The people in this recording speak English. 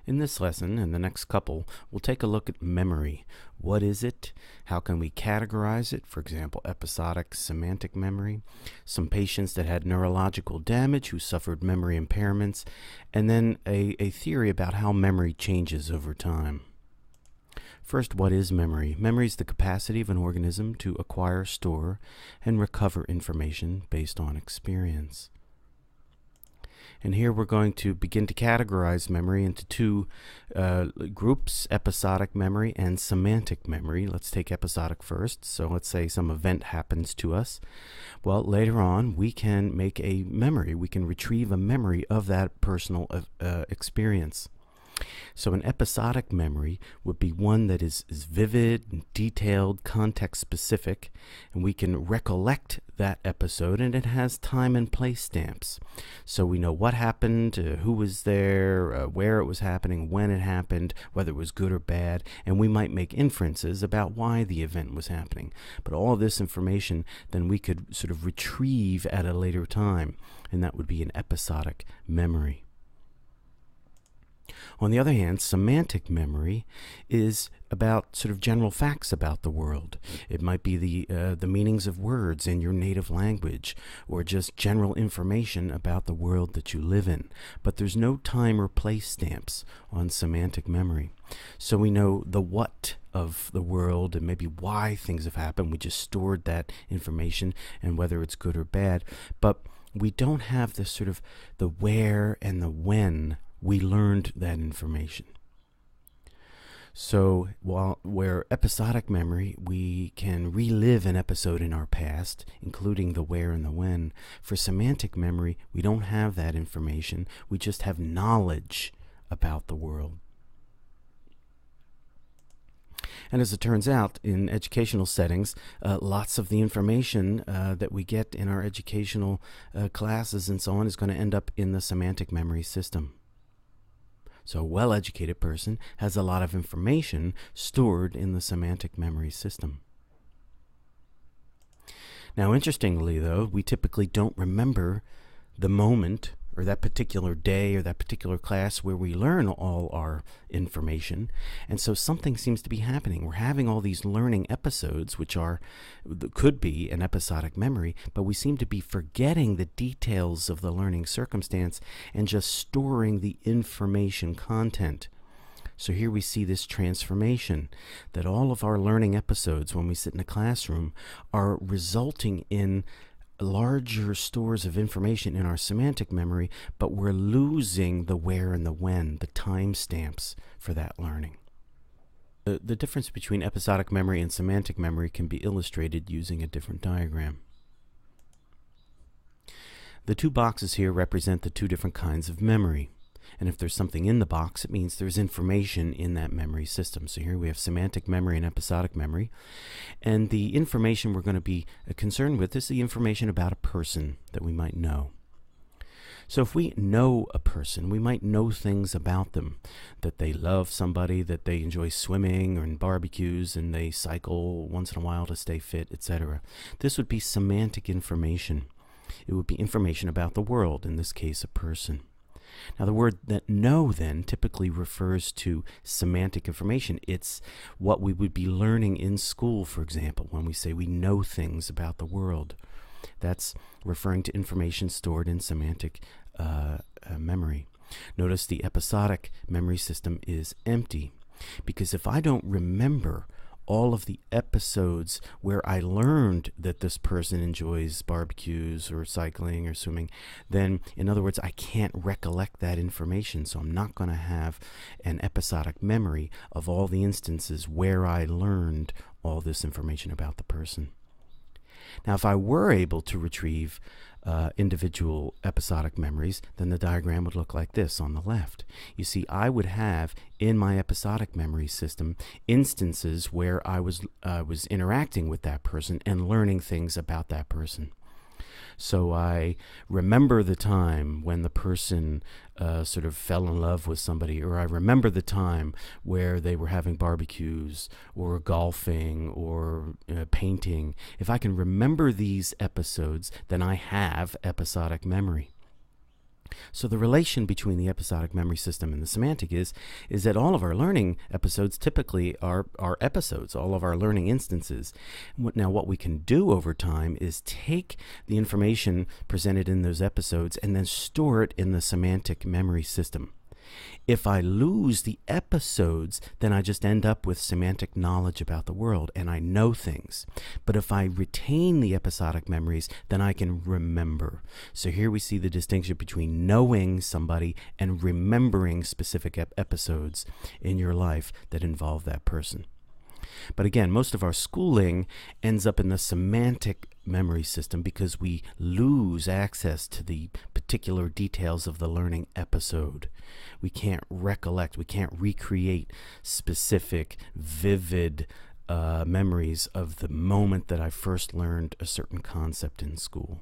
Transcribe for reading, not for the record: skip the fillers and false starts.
In this lesson and the next couple, we'll take a look at memory. What is it? How can we categorize it? For example, episodic semantic memory, some patients that had neurological damage who suffered memory impairments, and then a theory about how memory changes over time. First, what is memory? Memory is the capacity of an organism to acquire, store, and recover information based on experience. And here we're going to begin to categorize memory into two groups, episodic memory and semantic memory. Let's take episodic first. So let's say some event happens to us. Well, later on, we can make a memory. We can retrieve a memory of that personal experience. So an episodic memory would be one that is vivid, detailed, context-specific, and we can recollect that episode, and it has time and place stamps. So we know what happened, who was there, where it was happening, when it happened, whether it was good or bad, and we might make inferences about why the event was happening. But all of this information then we could sort of retrieve at a later time, and that would be an episodic memory. On the other hand, semantic memory is about sort of general facts about the world. It might be the meanings of words in your native language, or just general information about the world that you live in. But there's no time or place stamps on semantic memory. So we know the what of the world and maybe why things have happened. We just stored that information and whether it's good or bad. But we don't have the sort of the where and the when we learned that information. So where episodic memory, we can relive an episode in our past, including the where and the when. For semantic memory, we don't have that information. We just have knowledge about the world. And as it turns out, in educational settings, lots of the information that we get in our educational classes and so on is going to end up in the semantic memory system. So a well-educated person has a lot of information stored in the semantic memory system. Now, interestingly, though, we typically don't remember the moment or that particular day or that particular class where we learn all our information. And so something seems to be happening. We're having all these learning episodes, which could be an episodic memory, but we seem to be forgetting the details of the learning circumstance and just storing the information content. So here we see this transformation, that all of our learning episodes when we sit in a classroom are resulting in larger stores of information in our semantic memory, but we're losing the where and the when, the time stamps for that learning. The difference between episodic memory and semantic memory can be illustrated using a different diagram. The two boxes here represent the two different kinds of memory. And if there's something in the box, it means there's information in that memory system. So here we have semantic memory and episodic memory. And the information we're going to be concerned with is the information about a person that we might know. So if we know a person, we might know things about them, that they love somebody, that they enjoy swimming or in barbecues, and they cycle once in a while to stay fit, etc. This would be semantic information. It would be information about the world, in this case, a person. Now, the word that know then typically refers to semantic information. It's what we would be learning in school, for example, when we say we know things about the world. That's referring to information stored in semantic memory. Notice the episodic memory system is empty, because if I don't remember all of the episodes where I learned that this person enjoys barbecues or cycling or swimming, then, in other words, I can't recollect that information. So I'm not going to have an episodic memory of all the instances where I learned all this information about the person. Now, if I were able to retrieve individual episodic memories, then the diagram would look like this on the left. You see, I would have in my episodic memory system instances where I was interacting with that person and learning things about that person. So I remember the time when the person sort of fell in love with somebody, or I remember the time where they were having barbecues or golfing or painting. If I can remember these episodes, then I have episodic memory. So the relation between the episodic memory system and the semantic is that all of our learning episodes typically are episodes, all of our learning instances. Now what we can do over time is take the information presented in those episodes and then store it in the semantic memory system. If I lose the episodes, then I just end up with semantic knowledge about the world and I know things. But if I retain the episodic memories, then I can remember. So here we see the distinction between knowing somebody and remembering specific episodes in your life that involve that person. But again, most of our schooling ends up in the semantic memory system because we lose access to the particular details of the learning episode. We can't recollect, we can't recreate specific, vivid memories of the moment that I first learned a certain concept in school.